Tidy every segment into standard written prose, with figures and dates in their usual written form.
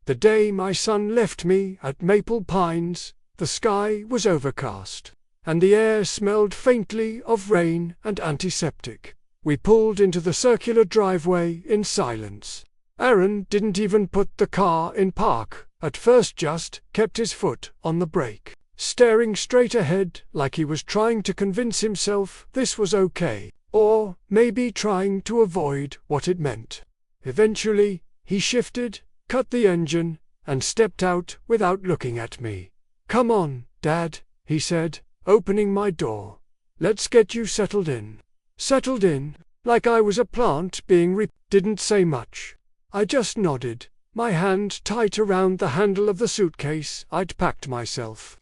The day my son left me at Maple Pines, the sky was overcast, and the air smelled faintly of rain and antiseptic. We pulled into the circular driveway in silence. Aaron didn't even put the car in park at first, just kept his foot on the brake, staring straight ahead like he was trying to convince himself this was okay, or maybe trying to avoid what it meant. Eventually, he shifted, cut the engine, and stepped out without looking at me. "Come on, Dad," he said, opening my door. "Let's get you settled in." Settled in? Like I was a plant being Didn't say much. I just nodded, my hand tight around the handle of the suitcase I'd packed myself.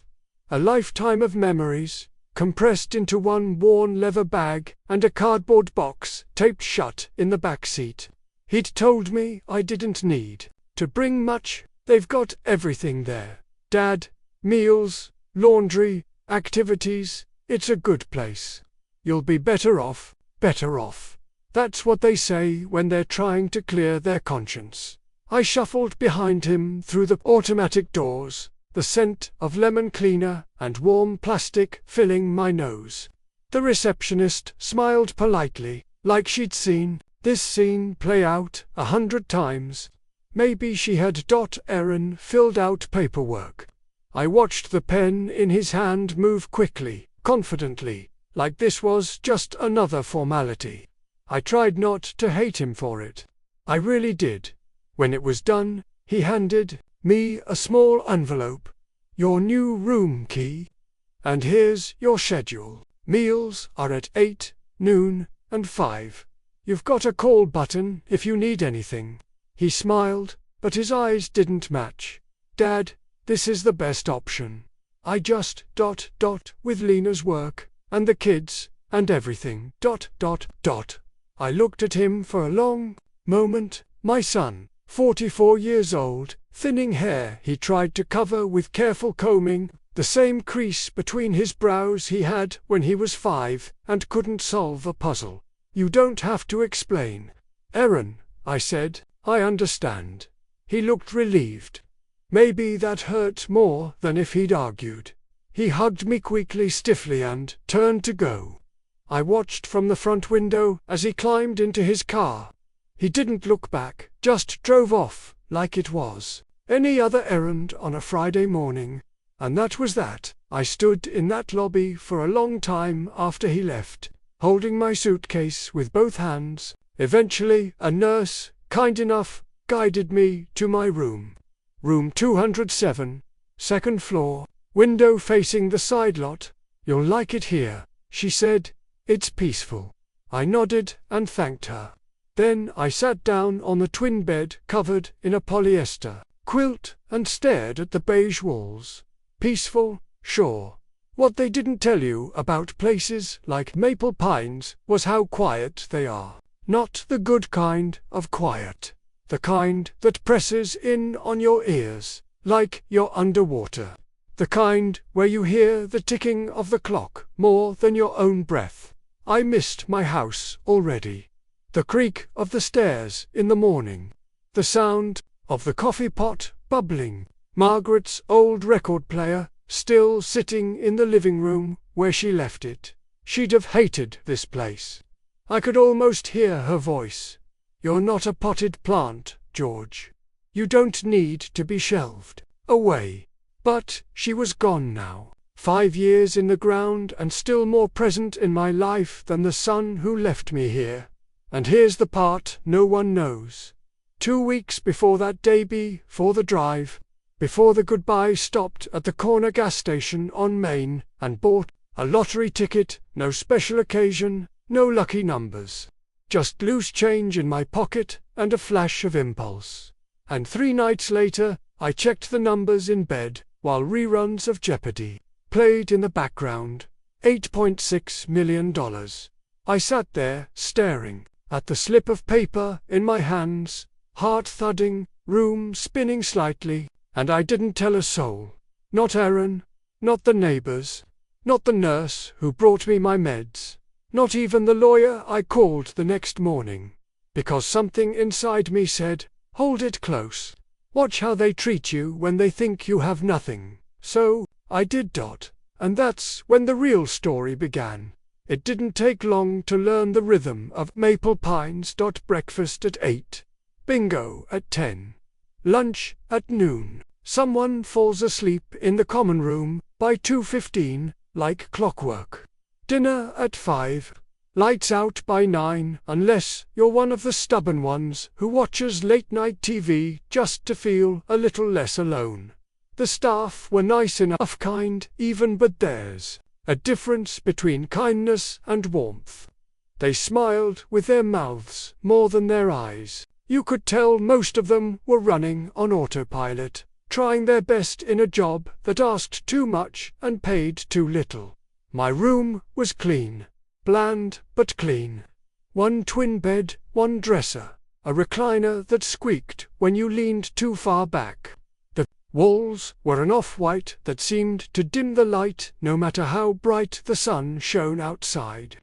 A lifetime of memories, compressed into one worn leather bag and a cardboard box taped shut in the back seat. He'd told me I didn't need to bring much. They've got everything there. Dad, meals, laundry, activities. It's a good place. You'll be better off, better off. That's what they say when they're trying to clear their conscience. I shuffled behind him through the automatic doors, the scent of lemon cleaner and warm plastic filling my nose. The receptionist smiled politely, like she'd seen this scene play out 100 times. Maybe she had. Aaron filled out paperwork. I watched the pen in his hand move quickly, confidently, like this was just another formality. I tried not to hate him for it. I really did. When it was done, he handed me a small envelope. "Your new room key. And here's your schedule. Meals are at 8, noon, and 5. You've got a call button if you need anything." He smiled, but his eyes didn't match. "Dad, this is the best option. I just with Lena's work, and the kids, and everything. I looked at him for a long moment. My son, 44 years old, thinning hair he tried to cover with careful combing, the same crease between his brows he had when he was 5 and couldn't solve a puzzle. "You don't have to explain, Aaron," I said. "I understand." He looked relieved. Maybe that hurt more than if he'd argued. He hugged me quickly, stiffly, and turned to go. I watched from the front window as he climbed into his car. He didn't look back, just drove off, like it was any other errand on a Friday morning. And that was that. I stood in that lobby for a long time after he left, holding my suitcase with both hands. Eventually, a nurse, kind enough, guided me to my room. Room 207, second floor, window facing the side lot. "You'll like it here," she said. "It's peaceful." I nodded and thanked her. Then I sat down on the twin bed covered in a polyester quilt and stared at the beige walls. Peaceful, sure. What they didn't tell you about places like Maple Pines was how quiet they are. Not the good kind of quiet. The kind that presses in on your ears, like you're underwater. The kind where you hear the ticking of the clock more than your own breath. I missed my house already. The creak of the stairs in the morning. The sound of the coffee pot bubbling. Margaret's old record player still sitting in the living room where she left it. She'd have hated this place. I could almost hear her voice. "You're not a potted plant, George. You don't need to be shelved away." But she was gone now. 5 years in the ground and still more present in my life than the son who left me here. And here's the part no one knows. 2 weeks before that day, before the drive, before the goodbye, stopped at the corner gas station on Main and bought a lottery ticket. No special occasion, no lucky numbers. Just loose change in my pocket and a flash of impulse. And 3 nights later, I checked the numbers in bed while reruns of Jeopardy played in the background. $8.6 million. I sat there, staring at the slip of paper in my hands, heart thudding, room spinning slightly, and I didn't tell a soul. Not Aaron, not the neighbors, not the nurse who brought me my meds, not even the lawyer I called the next morning. Because something inside me said, "Hold it close." Watch how they treat you when they think you have nothing. So, I did. And that's when the real story began. It didn't take long to learn the rhythm of Maple Pines. Breakfast at 8. Bingo at 10. Lunch at noon. Someone falls asleep in the common room by 2:15, like clockwork. Dinner at 5. Lights out by 9, unless you're one of the stubborn ones who watches late-night TV just to feel a little less alone. The staff were nice enough kind even, but there's a difference between kindness and warmth. They smiled with their mouths more than their eyes. You could tell most of them were running on autopilot, trying their best in a job that asked too much and paid too little. My room was clean. Bland but clean. One twin bed, one dresser, a recliner that squeaked when you leaned too far back. The walls were an off-white that seemed to dim the light no matter how bright the sun shone outside.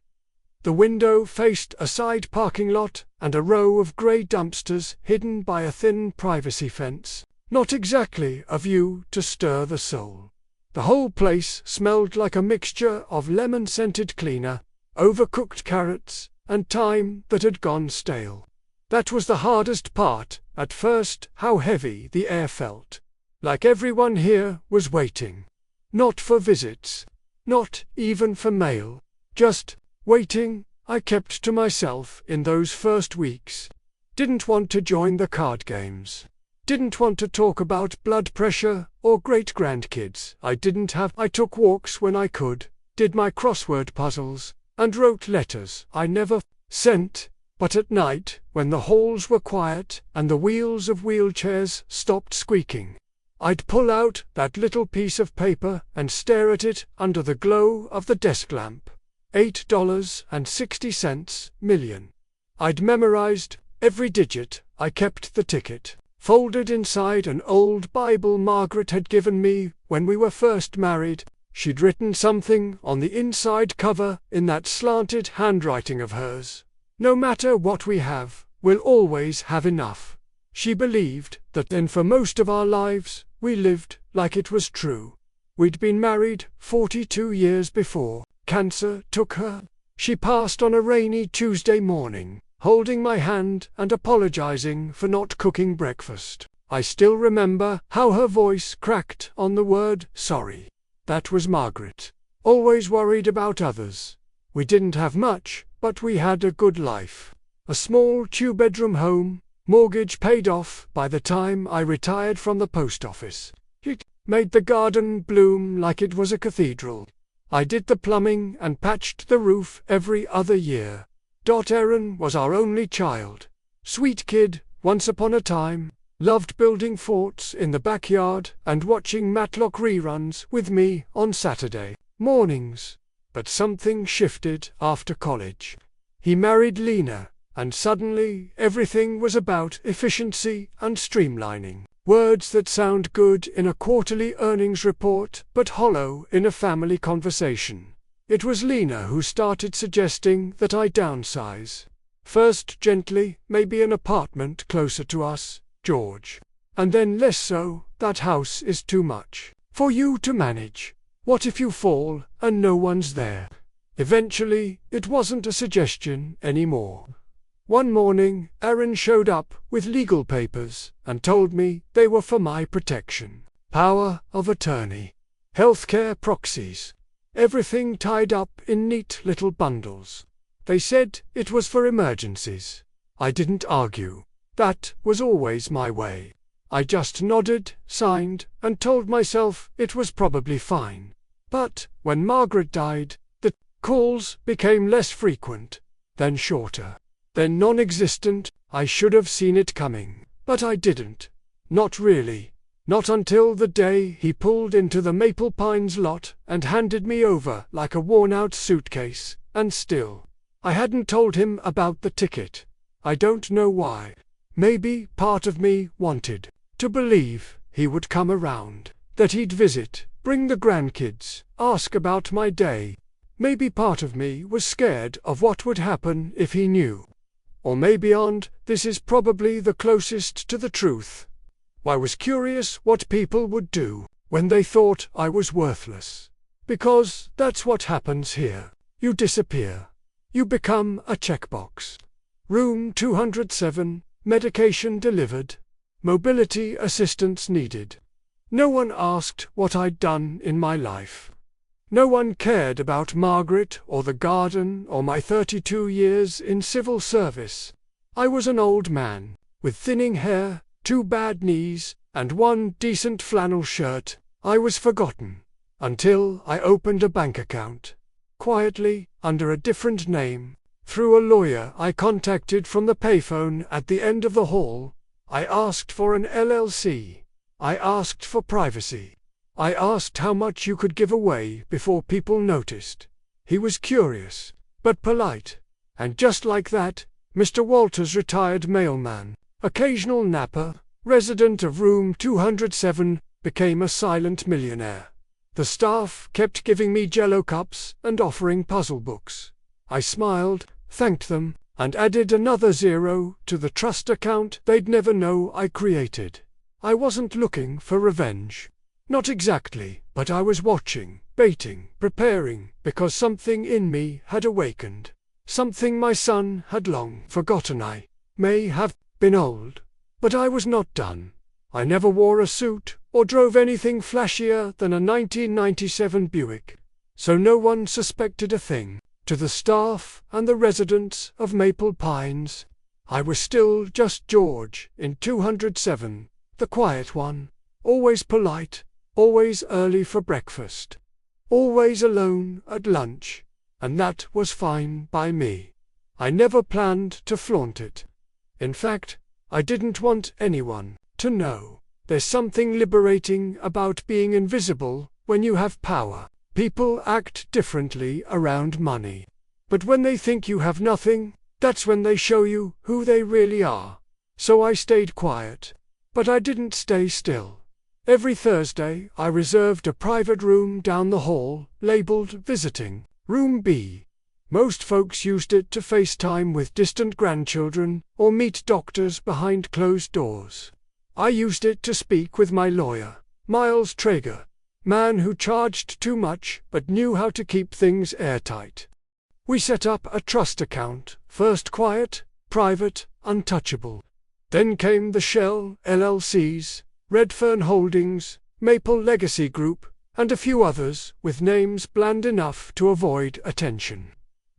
The window faced a side parking lot and a row of grey dumpsters hidden by a thin privacy fence. Not exactly a view to stir the soul. The whole place smelled like a mixture of lemon-scented cleaner, overcooked carrots, and time that had gone stale. That was the hardest part, at first, how heavy the air felt. Like everyone here was waiting. Not for visits. Not even for mail. Just waiting. I kept to myself in those first weeks. Didn't want to join the card games. Didn't want to talk about blood pressure or great-grandkids I didn't have. I took walks when I could, did my crossword puzzles, and wrote letters I never sent. But at night, when the halls were quiet and the wheels of wheelchairs stopped squeaking, I'd pull out that little piece of paper and stare at it under the glow of the desk lamp. $8.60 million. I'd memorized every digit. I kept the ticket, folded inside an old Bible Margaret had given me when we were first married. She'd written something on the inside cover in that slanted handwriting of hers. No matter what we have, we'll always have enough. She believed that then for most of our lives, we lived like it was true. We'd been married 42 years before cancer took her. She passed on a rainy Tuesday morning, holding my hand and apologizing for not cooking breakfast. I still remember how her voice cracked on the word sorry. That was Margaret. Always worried about others. We didn't have much, but we had a good life. A small two-bedroom home, mortgage paid off by the time I retired from the post office. It made the garden bloom like it was a cathedral. I did the plumbing and patched the roof every other year. Erin was our only child. Sweet kid, once upon a time. Loved building forts in the backyard and watching Matlock reruns with me on Saturday mornings. But something shifted after college. He married Lena, and suddenly everything was about efficiency and streamlining. Words that sound good in a quarterly earnings report but hollow in a family conversation. It was Lena who started suggesting that I downsize. First gently, maybe an apartment closer to us, George. And then less so, that house is too much for you to manage. What if you fall and no one's there? Eventually, it wasn't a suggestion anymore. One morning, Erin showed up with legal papers and told me they were for my protection. Power of attorney. Healthcare proxies. Everything tied up in neat little bundles. They said it was for emergencies. I didn't argue. That was always my way. I just nodded, signed, and told myself it was probably fine. But when Margaret died, the calls became less frequent, then shorter, then non-existent. I should have seen it coming, but I didn't. Not really. Not until the day he pulled into the Maple Pines lot and handed me over like a worn-out suitcase, and still, I hadn't told him about the ticket. I don't know why. Maybe part of me wanted to believe he would come around, that he'd visit, bring the grandkids, ask about my day. Maybe part of me was scared of what would happen if he knew. Or maybe this is probably the closest to the truth. I was curious what people would do when they thought I was worthless. Because that's what happens here. You disappear. You become a checkbox. Room 207, medication delivered. Mobility assistance needed. No one asked what I'd done in my life. No one cared about Margaret or the garden or my 32 years in civil service. I was an old man, with thinning hair, 2 bad knees, and 1 decent flannel shirt. I was forgotten. Until I opened a bank account. Quietly, under a different name, through a lawyer I contacted from the payphone at the end of the hall. I asked for an LLC. I asked for privacy. I asked how much you could give away before people noticed. He was curious, but polite. And just like that, Mr. Walters, retired mailman, occasional napper, resident of room 207, became a silent millionaire. The staff kept giving me Jello cups and offering puzzle books. I smiled, thanked them, and added another 0 to the trust account they'd never know I created. I wasn't looking for revenge. Not exactly, but I was watching, baiting, preparing, because something in me had awakened. Something my son had long forgotten. I may have been old, but I was not done. I never wore a suit or drove anything flashier than a 1997 Buick, so no one suspected a thing. To the staff and the residents of Maple Pines, I was still just George in 207, the quiet one, always polite, always early for breakfast, always alone at lunch, and that was fine by me. I never planned to flaunt it. In fact, I didn't want anyone to know. There's something liberating about being invisible when you have power. People act differently around money. But when they think you have nothing, that's when they show you who they really are. So I stayed quiet. But I didn't stay still. Every Thursday I reserved a private room down the hall, labeled Visiting, Room B. Most folks used it to FaceTime with distant grandchildren or meet doctors behind closed doors. I used it to speak with my lawyer, Miles Traeger, man who charged too much but knew how to keep things airtight. We set up a trust account, first quiet, private, untouchable. Then came the shell LLCs, Redfern Holdings, Maple Legacy Group, and a few others with names bland enough to avoid attention.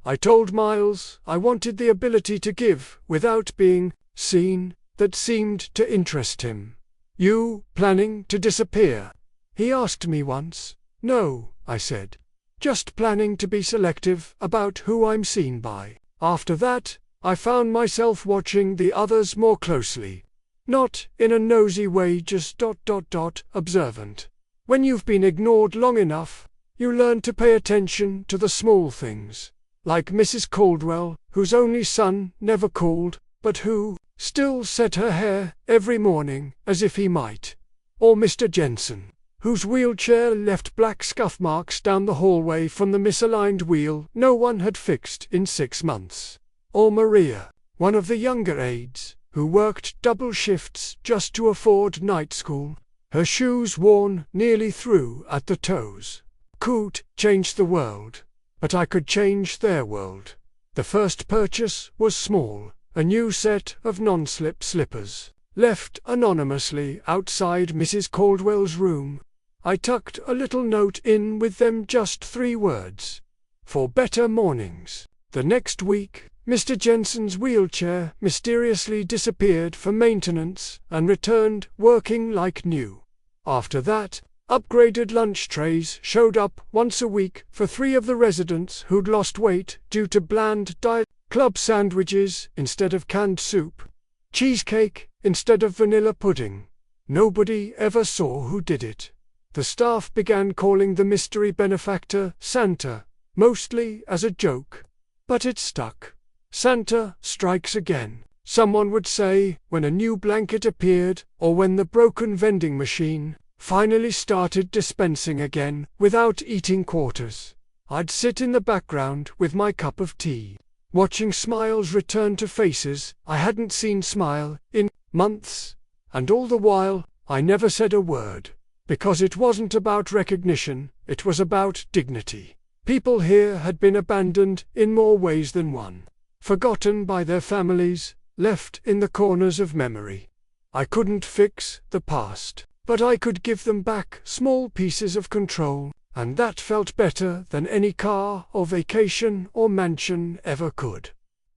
I told Miles I wanted the ability to give without being seen. That seemed to interest him. You planning to disappear? He asked me once. No, I said. Just planning to be selective about who I'm seen by. After that, I found myself watching the others more closely. Not in a nosy way, just observant. When you've been ignored long enough, you learn to pay attention to the small things. Like Mrs. Caldwell, whose only son never called, but who still set her hair every morning as if he might. Or Mr. Jensen, whose wheelchair left black scuff marks down the hallway from the misaligned wheel no one had fixed in 6 months. Or Maria, one of the younger aides, who worked double shifts just to afford night school, her shoes worn nearly through at the toes. Could change the world, but I could change their world. The first purchase was small. A new set of non-slip slippers, left anonymously outside Mrs. Caldwell's room. I tucked a little note in with them, just 3 words. For better mornings. The next week, Mr. Jensen's wheelchair mysteriously disappeared for maintenance and returned working like new. After that, upgraded lunch trays showed up once a week for 3 of the residents who'd lost weight due to bland diet. Club sandwiches instead of canned soup. Cheesecake instead of vanilla pudding. Nobody ever saw who did it. The staff began calling the mystery benefactor Santa, mostly as a joke. But it stuck. Santa strikes again, someone would say when a new blanket appeared or when the broken vending machine finally started dispensing again without eating quarters. I'd sit in the background with my cup of tea, watching smiles return to faces I hadn't seen smile in months, and all the while I never said a word. Because it wasn't about recognition, it was about dignity. People here had been abandoned in more ways than one. Forgotten by their families, left in the corners of memory. I couldn't fix the past, but I could give them back small pieces of control, and that felt better than any car or vacation or mansion ever could.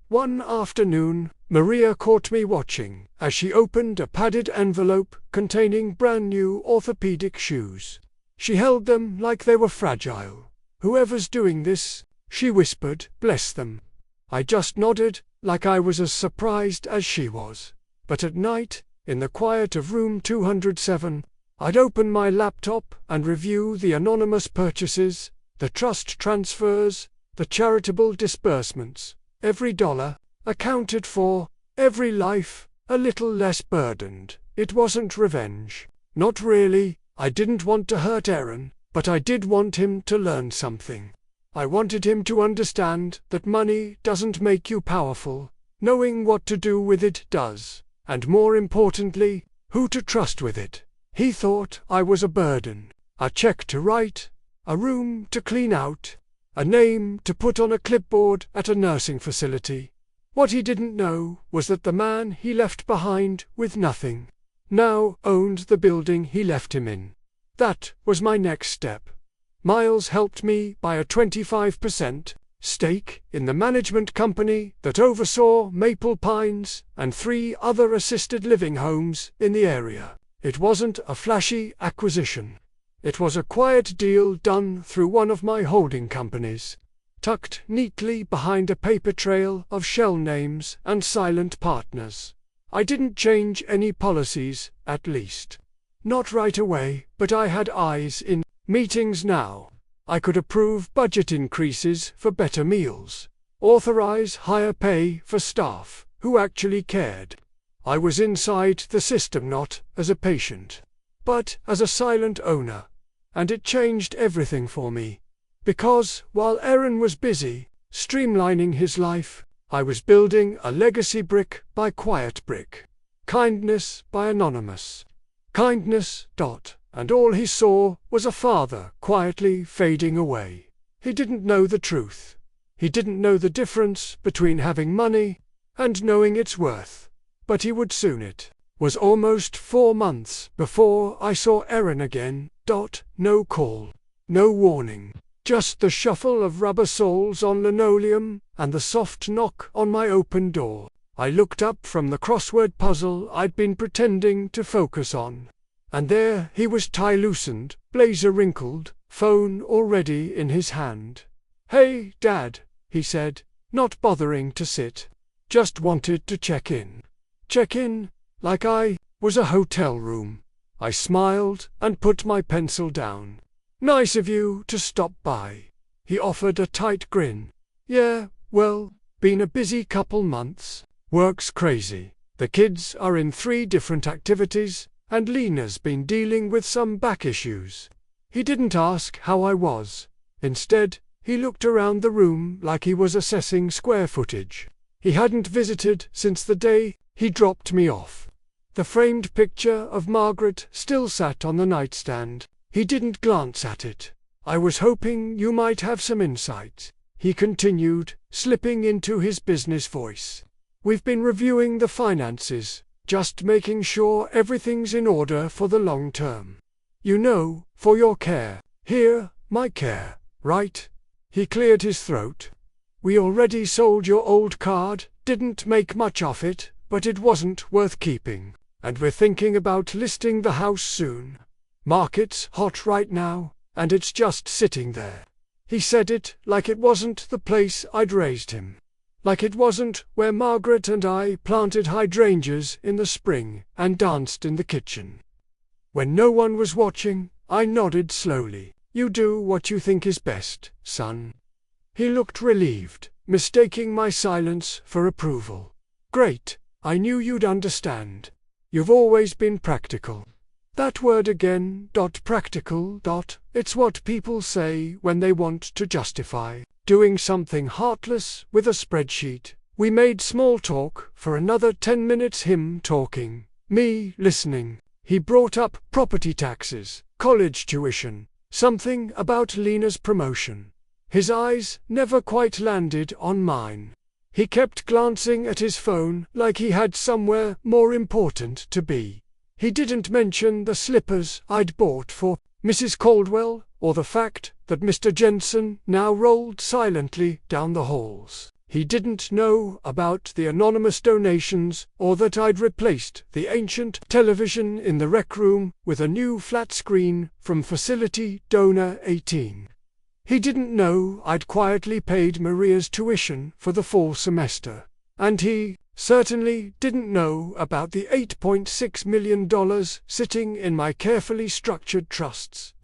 One afternoon, Maria caught me watching as she opened a padded envelope containing brand new orthopedic shoes. She held them like they were fragile. "Whoever's doing this," she whispered, "bless them." I just nodded, like I was as surprised as she was. But at night, in the quiet of room 207, I'd open my laptop and review the anonymous purchases, the trust transfers, the charitable disbursements. Every dollar, accounted for, every life, a little less burdened. It wasn't revenge. Not really. I didn't want to hurt Aaron, but I did want him to learn something. I wanted him to understand that money doesn't make you powerful. Knowing what to do with it does, and more importantly, who to trust with it. He thought I was a burden, a check to write, a room to clean out, a name to put on a clipboard at a nursing facility. What he didn't know was that the man he left behind with nothing now owned the building he left him in. That was my next step. Miles helped me buy a 25% stake in the management company that oversaw Maple Pines and 3 other assisted living homes in the area. It wasn't a flashy acquisition. It was a quiet deal done through one of my holding companies, tucked neatly behind a paper trail of shell names and silent partners. I didn't change any policies, at least. Not right away, but I had eyes in meetings now. I could approve budget increases for better meals, authorize higher pay for staff who actually cared. I was inside the system not as a patient, but as a silent owner. And it changed everything for me. Because, while Aaron was busy, streamlining his life, I was building a legacy brick by quiet brick. Kindness by anonymous. Kindness. And all he saw was a father quietly fading away. He didn't know the truth. He didn't know the difference between having money and knowing its worth. But he would soon. It was almost 4 months before I saw Aaron again. No call, no warning, just the shuffle of rubber soles on linoleum and the soft knock on my open door. I looked up from the crossword puzzle I'd been pretending to focus on. And there he was, tie loosened, blazer wrinkled, phone already in his hand. "Hey, Dad," he said, not bothering to sit. "Just wanted to check in." Check in? Like I was a hotel room. I smiled and put my pencil down. "Nice of you to stop by." He offered a tight grin. "Yeah, well, been a busy couple months. Work's crazy. The kids are in 3 different activities, and Lena's been dealing with some back issues." He didn't ask how I was. Instead, he looked around the room like he was assessing square footage. He hadn't visited since the day he dropped me off. The framed picture of Margaret still sat on the nightstand. He didn't glance at it. "I was hoping you might have some insight," he continued, slipping into his business voice. "We've been reviewing the finances, just making sure everything's in order for the long term. You know, for your care. Here, my care, right?" He cleared his throat. "We already sold your old card, didn't make much of it, but it wasn't worth keeping. And we're thinking about listing the house soon. Market's hot right now, and it's just sitting there." He said it like it wasn't the place I'd raised him. Like it wasn't where Margaret and I planted hydrangeas in the spring and danced in the kitchen. When no one was watching, I nodded slowly. "You do what you think is best, son." He looked relieved, mistaking my silence for approval. "Great, I knew you'd understand. You've always been practical." That word again, practical. It's what people say when they want to justify doing something heartless with a spreadsheet. We made small talk for another 10 minutes, him talking, me listening. He brought up property taxes, college tuition, something about Lena's promotion. His eyes never quite landed on mine. He kept glancing at his phone like he had somewhere more important to be. He didn't mention the slippers I'd bought for Mrs. Caldwell, or the fact that Mr. Jensen now rolled silently down the halls. He didn't know about the anonymous donations, or that I'd replaced the ancient television in the rec room with a new flat screen from Facility Donor 18. He didn't know I'd quietly paid Maria's tuition for the fall semester. And he certainly didn't know about the $8.6 million sitting in my carefully structured trusts.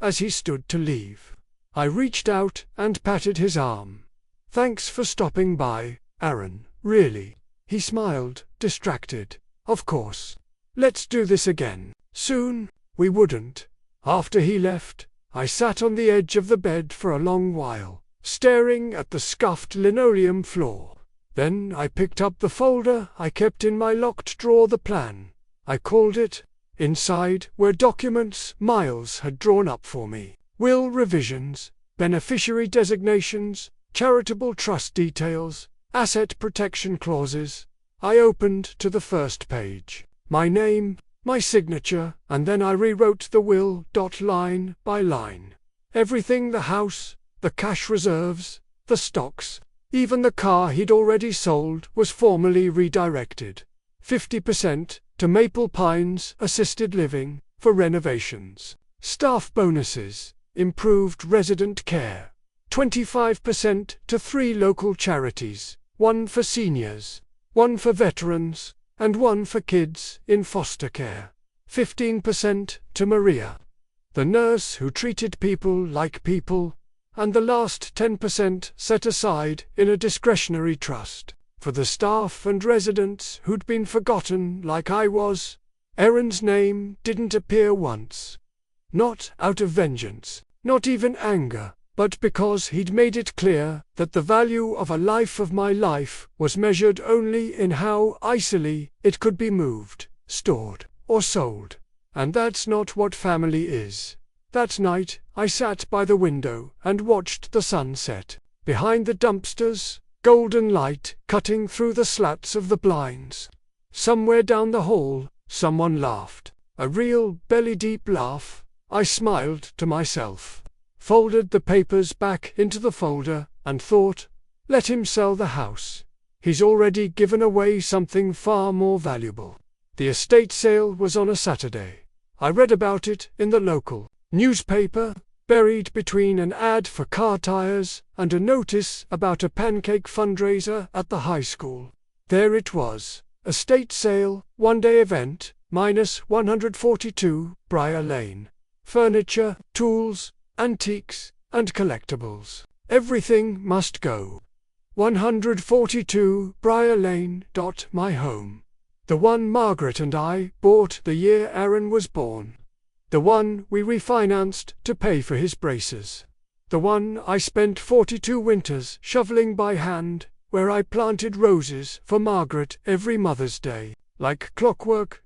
As he stood to leave, I reached out and patted his arm. "Thanks for stopping by, Aaron, really." He smiled, distracted. "Of course. Let's do this again. Soon." We wouldn't. After he left, I sat on the edge of the bed for a long while, staring at the scuffed linoleum floor. Then I picked up the folder I kept in my locked drawer, the plan, I called it. Inside were documents Miles had drawn up for me. Will revisions, beneficiary designations, charitable trust details, asset protection clauses. I opened to the first page. My name, my signature, and then I rewrote the will, line by line. Everything: the house, the cash reserves, the stocks, even the car he'd already sold was formally redirected. 50% to Maple Pines Assisted Living for renovations, staff bonuses, improved resident care. 25% to 3 local charities, 1 for seniors, 1 for veterans, and 1 for kids in foster care. 15% to Maria, the nurse who treated people like people, and the last 10% set aside in a discretionary trust for the staff and residents who'd been forgotten like I was. Aaron's name didn't appear once. Not out of vengeance, not even anger, but because he'd made it clear that the value of a life of my life was measured only in how easily it could be moved, stored, or sold. And that's not what family is. That night, I sat by the window and watched the sun set. Behind the dumpsters, golden light cutting through the slats of the blinds. Somewhere down the hall, someone laughed. A real belly-deep laugh. I smiled to myself, folded the papers back into the folder, and thought, let him sell the house. He's already given away something far more valuable. The estate sale was on a Saturday. I read about it in the local newspaper, buried between an ad for car tires and a notice about a pancake fundraiser at the high school. There it was, estate sale, one-day event, -142 Briar Lane. Furniture, tools, antiques, and collectibles. Everything must go. 142 Briar Lane. My home. The one Margaret and I bought the year Aaron was born. The one we refinanced to pay for his braces. The one I spent 42 winters shoveling by hand, where I planted roses for Margaret every Mother's Day, like clockwork.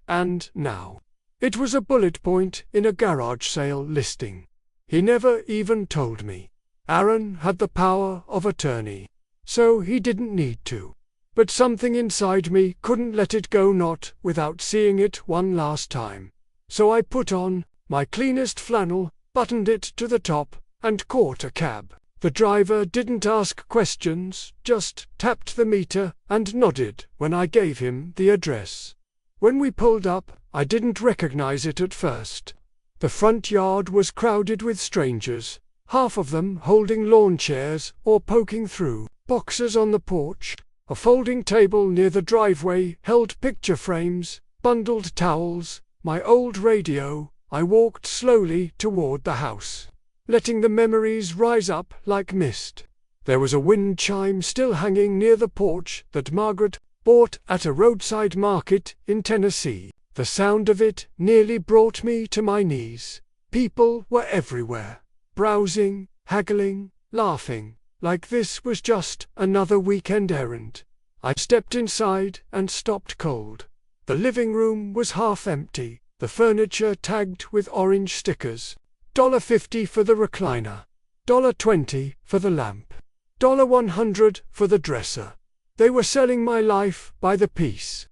And now it was a bullet point in a garage sale listing. He never even told me. Aaron had the power of attorney, so he didn't need to. But something inside me couldn't let it go, not without seeing it one last time. So I put on my cleanest flannel, buttoned it to the top, and caught a cab. The driver didn't ask questions, just tapped the meter and nodded when I gave him the address. When we pulled up, I didn't recognize it at first. The front yard was crowded with strangers, half of them holding lawn chairs or poking through. Boxes on the porch, a folding table near the driveway held picture frames, bundled towels, my old radio. I walked slowly toward the house, letting the memories rise up like mist. There was a wind chime still hanging near the porch that Margaret bought at a roadside market in Tennessee. The sound of it nearly brought me to my knees. People were everywhere, browsing, haggling, laughing, like this was just another weekend errand. I stepped inside and stopped cold. The living room was half empty, the furniture tagged with orange stickers. $50 for the recliner. $20 for the lamp. $100 for the dresser. They were selling my life by the piece.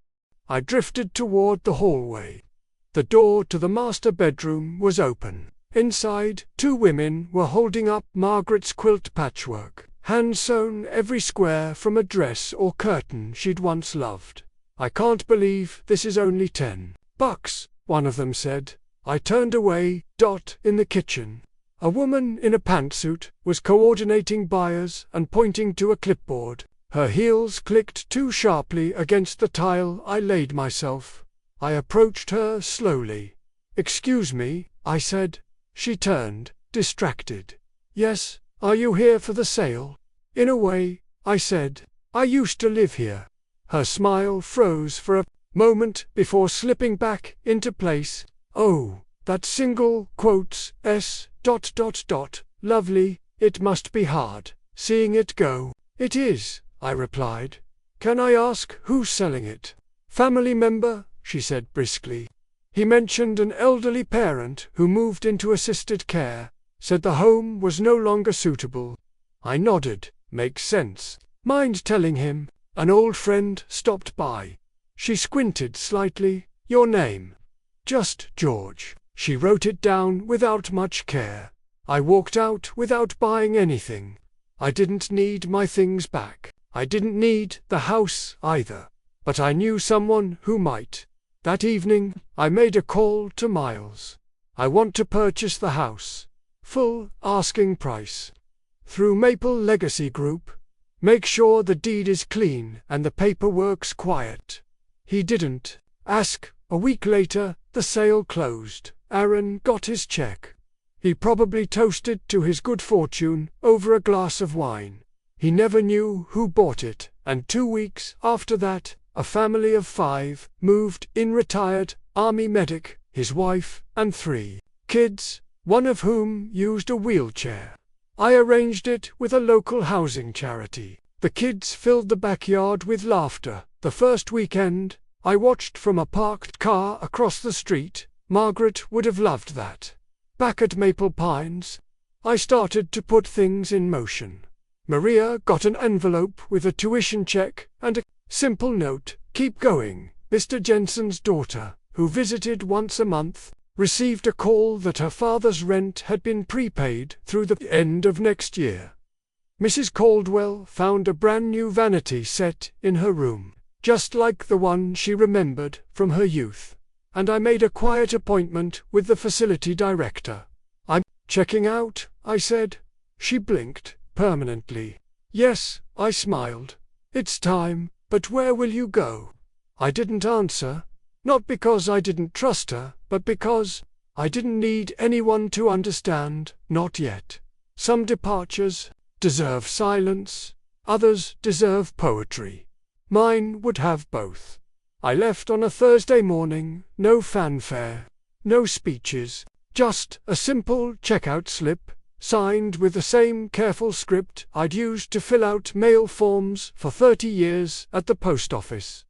I drifted toward the hallway. The door to the master bedroom was open. Inside, two women were holding up Margaret's quilt patchwork, hand-sewn every square from a dress or curtain she'd once loved. "I can't believe this is only $10, one of them said. I turned away. In the kitchen, a woman in a pantsuit was coordinating buyers and pointing to a clipboard. Her heels clicked too sharply against the tile I laid myself. I approached her slowly. "Excuse me," I said. She turned, distracted. "Yes, are you here for the sale?" "In a way," I said. "I used to live here." Her smile froze for a moment before slipping back into place. "Oh, that single quotes S. Lovely, it must be hard, seeing it go." "It is," I replied. "Can I ask who's selling it?" "Family member," she said briskly. He mentioned an elderly parent who moved into assisted care, said the home was no longer suitable. I nodded. "Makes sense. Mind telling him?" An old friend stopped by. She squinted slightly. "Your name?" "Just George." She wrote it down without much care. I walked out without buying anything. I didn't need my things back. I didn't need the house either. But I knew someone who might. That evening, I made a call to Miles. "I want to purchase the house. Full asking price. Through Maple Legacy Group. Make sure the deed is clean and the paperwork's quiet." He didn't ask. A week later, the sale closed. Aaron got his check. He probably toasted to his good fortune over a glass of wine. He never knew who bought it, and 2 weeks after that, a family of 5 moved in. Retired Army medic, his wife, and 3 kids, one of whom used a wheelchair. I arranged it with a local housing charity. The kids filled the backyard with laughter. The first weekend, I watched from a parked car across the street. Margaret would have loved that. Back at Maple Pines, I started to put things in motion. Maria got an envelope with a tuition check and a simple note. "Keep going." Mr. Jensen's daughter, who visited once a month, received a call that her father's rent had been prepaid through the end of next year. Mrs. Caldwell found a brand new vanity set in her room, just like the one she remembered from her youth, and I made a quiet appointment with the facility director. "I'm checking out," I said. She blinked permanently. "Yes," I smiled. "It's time, but where will you go?" I didn't answer, not because I didn't trust her, but because I didn't need anyone to understand, not yet. Some departures deserve silence, others deserve poetry. Mine would have both. I left on a Thursday morning, no fanfare, no speeches, just a simple checkout slip, signed with the same careful script I'd used to fill out mail forms for 30 years at the post office.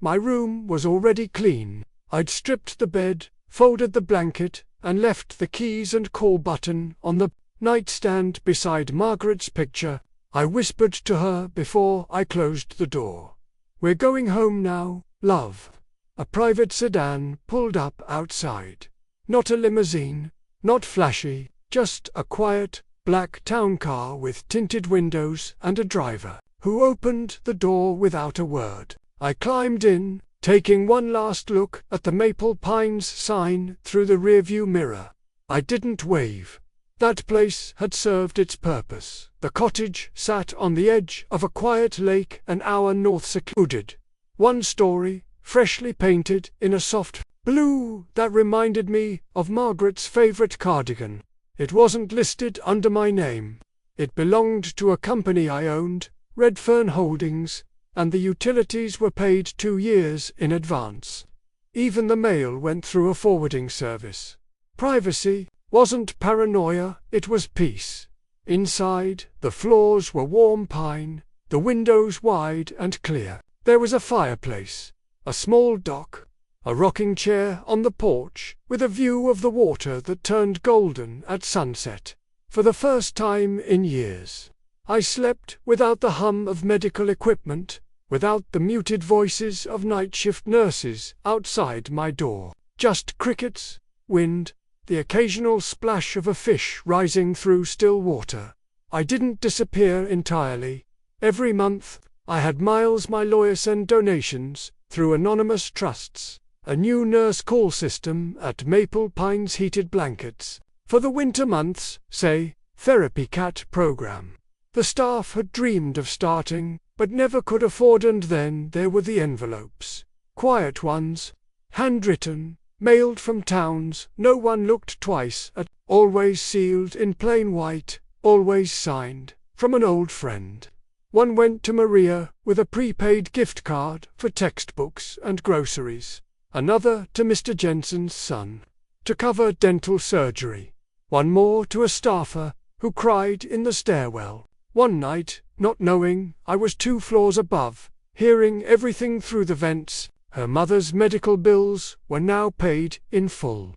My room was already clean. I'd stripped the bed, folded the blanket, and left the keys and call button on the nightstand beside Margaret's picture. I whispered to her before I closed the door. "We're going home now, love." A private sedan pulled up outside. Not a limousine, not flashy, just a quiet, black town car with tinted windows and a driver, who opened the door without a word. I climbed in, taking one last look at the Maple Pines sign through the rearview mirror. I didn't wave. That place had served its purpose. The cottage sat on the edge of a quiet lake an hour north, secluded. One story, freshly painted in a soft blue that reminded me of Margaret's favorite cardigan. It wasn't listed under my name. It belonged to a company I owned, Redfern Holdings, and the utilities were paid 2 years in advance. Even the mail went through a forwarding service. Privacy wasn't paranoia, it was peace. Inside, the floors were warm pine, the windows wide and clear. There was a fireplace, a small dock, a rocking chair on the porch, with a view of the water that turned golden at sunset. For the first time in years, I slept without the hum of medical equipment, without the muted voices of night shift nurses outside my door. Just crickets, wind, the occasional splash of a fish rising through still water. I didn't disappear entirely. Every month, I had miles my lawyer send donations, through anonymous trusts, a new nurse call system at Maple Pines, heated blankets. For the winter months, say, therapy cat program. The staff had dreamed of starting, but never could afford, and then there were the envelopes. Quiet ones, handwritten, mailed from towns no one looked twice at, always sealed in plain white, always signed, from an old friend. One went to Maria, with a prepaid gift card for textbooks and groceries. Another to Mr. Jensen's son, to cover dental surgery. One more to a staffer, who cried in the stairwell. One night, not knowing I was 2 floors above, hearing everything through the vents, her mother's medical bills were now paid in full.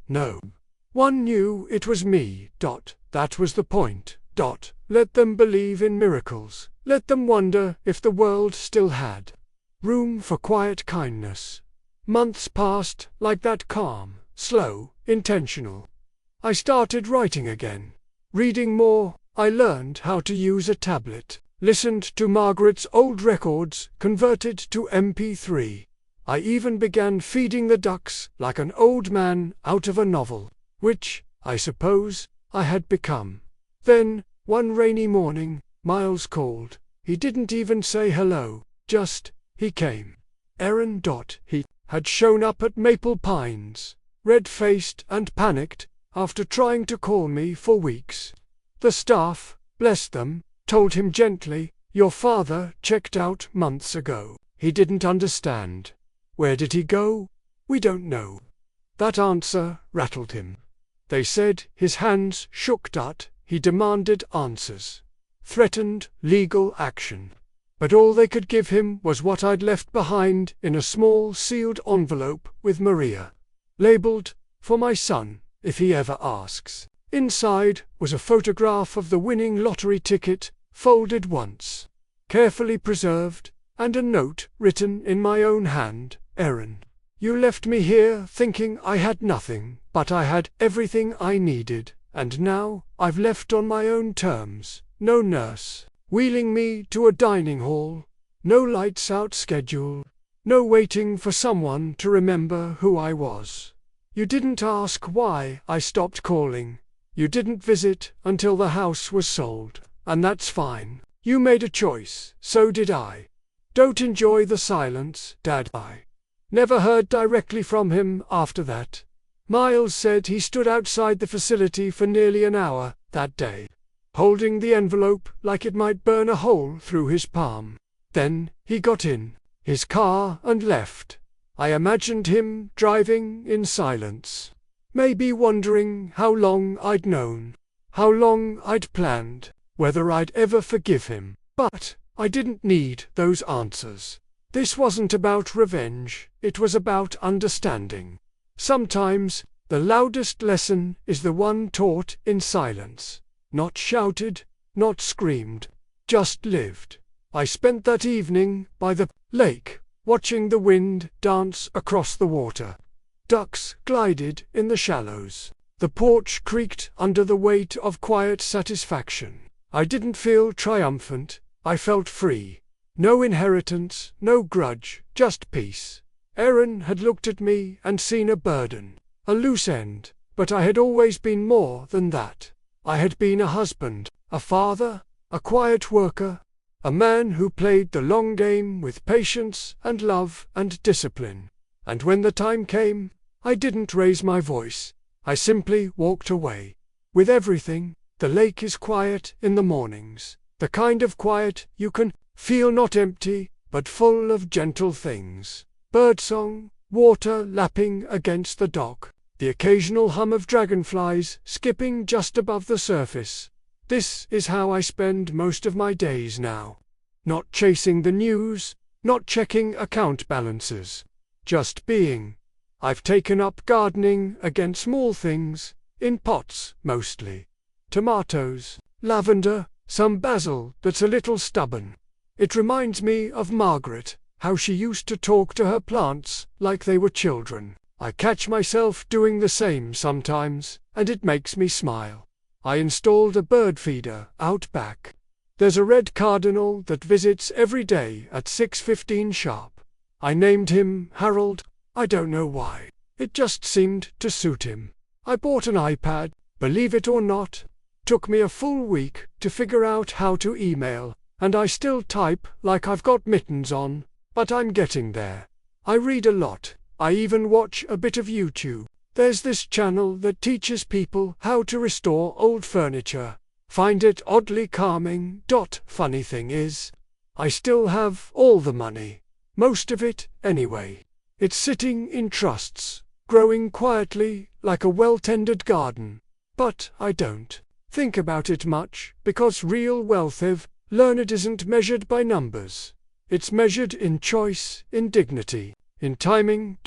No one knew it was me. That was the point. Let them believe in miracles. Let them wonder if the world still had room for quiet kindness. Months passed like that, calm, slow, intentional. I started writing again, reading more. I learned how to use a tablet, listened to Margaret's old records converted to MP3. I even began feeding the ducks like an old man out of a novel, which, I suppose, I had become. Then, one rainy morning, Miles called. He didn't even say hello, just, he came. Aaron. He had shown up at Maple Pines, red-faced and panicked, after trying to call me for weeks. The staff, bless them, told him gently, "Your father checked out months ago." He didn't understand. Where did he go? We don't know. That answer rattled him. They said his hands shook. He demanded answers, threatened legal action. But all they could give him was what I'd left behind in a small sealed envelope with Maria, labeled, "For my son, if he ever asks." Inside was a photograph of the winning lottery ticket, folded once, carefully preserved, and a note written in my own hand. "Aaron, you left me here thinking I had nothing, but I had everything I needed, and now I've left on my own terms. No nurse wheeling me to a dining hall, no lights out schedule, no waiting for someone to remember who I was. You didn't ask why I stopped calling. You didn't visit until the house was sold, and that's fine. You made a choice, so did I. Don't enjoy the silence, Dad." I never heard directly from him after that. Miles said he stood outside the facility for nearly an hour that day, holding the envelope like it might burn a hole through his palm. Then he got in his car and left. I imagined him driving in silence, maybe wondering how long I'd known, how long I'd planned, whether I'd ever forgive him. But I didn't need those answers. This wasn't about revenge, it was about understanding. Sometimes, the loudest lesson is the one taught in silence. Not shouted, not screamed, just lived. I spent that evening by the lake, watching the wind dance across the water. Ducks glided in the shallows. The porch creaked under the weight of quiet satisfaction. I didn't feel triumphant, I felt free. No inheritance, no grudge, just peace. Aaron had looked at me and seen a burden, a loose end, but I had always been more than that. I had been a husband, a father, a quiet worker, a man who played the long game with patience and love and discipline. And when the time came, I didn't raise my voice. I simply walked away. With everything, the lake is quiet in the mornings, the kind of quiet you can feel, not empty, but full of gentle things. Birdsong, water lapping against the dock, the occasional hum of dragonflies skipping just above the surface. This is how I spend most of my days now. Not chasing the news, not checking account balances. Just being. I've taken up gardening again, small things, in pots mostly. Tomatoes, lavender, some basil that's a little stubborn. It reminds me of Margaret, how she used to talk to her plants like they were children. I catch myself doing the same sometimes, and it makes me smile. I installed a bird feeder out back. There's a red cardinal that visits every day at 6:15 sharp. I named him Harold. I don't know why. It just seemed to suit him. I bought an iPad, believe it or not. Took me a full week to figure out how to email, and I still type like I've got mittens on, but I'm getting there. I read a lot. I even watch a bit of YouTube. There's this channel that teaches people how to restore old furniture. Find it oddly calming. Funny thing is, I still have all the money. Most of it, anyway. It's sitting in trusts, growing quietly like a well-tended garden. But I don't think about it much, because real wealth, I've learned, isn't measured by numbers. It's measured in choice, in dignity, in timing.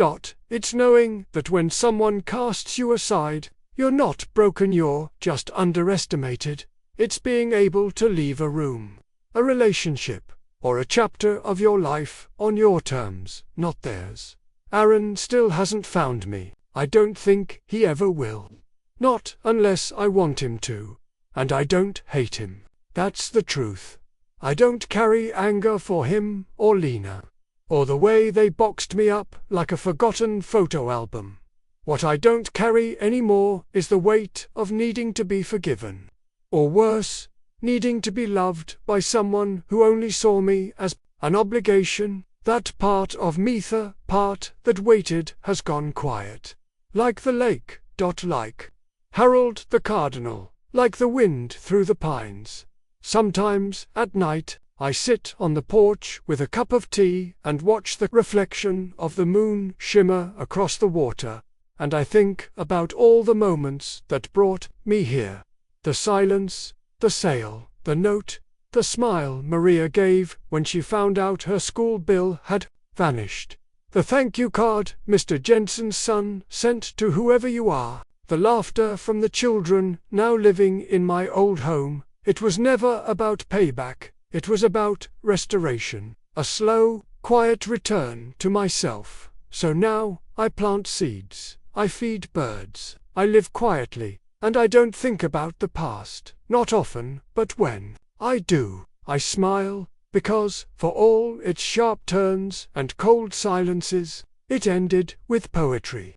It's knowing that when someone casts you aside, you're not broken, you're just underestimated. It's being able to leave a room, a relationship, or a chapter of your life on your terms, not theirs. Aaron still hasn't found me. I don't think he ever will. Not unless I want him to. And I don't hate him. That's the truth. I don't carry anger for him or Lena, or the way they boxed me up like a forgotten photo album. What I don't carry anymore is the weight of needing to be forgiven. Or worse, needing to be loved by someone who only saw me as an obligation. That part of me, the part that waited, has gone quiet. Like the lake. Like Harold the Cardinal. Like the wind through the pines. Sometimes, at night, I sit on the porch with a cup of tea and watch the reflection of the moon shimmer across the water, and I think about all the moments that brought me here. The silence, the sail, the note, the smile Maria gave when she found out her school bill had vanished. The thank you card Mr. Jensen's son sent to whoever you are. The laughter from the children now living in my old home. It was never about payback. It was about restoration. A slow, quiet return to myself. So now, I plant seeds. I feed birds. I live quietly. And I don't think about the past. Not often, but when I do, I smile, because, for all its sharp turns and cold silences, it ended with poetry.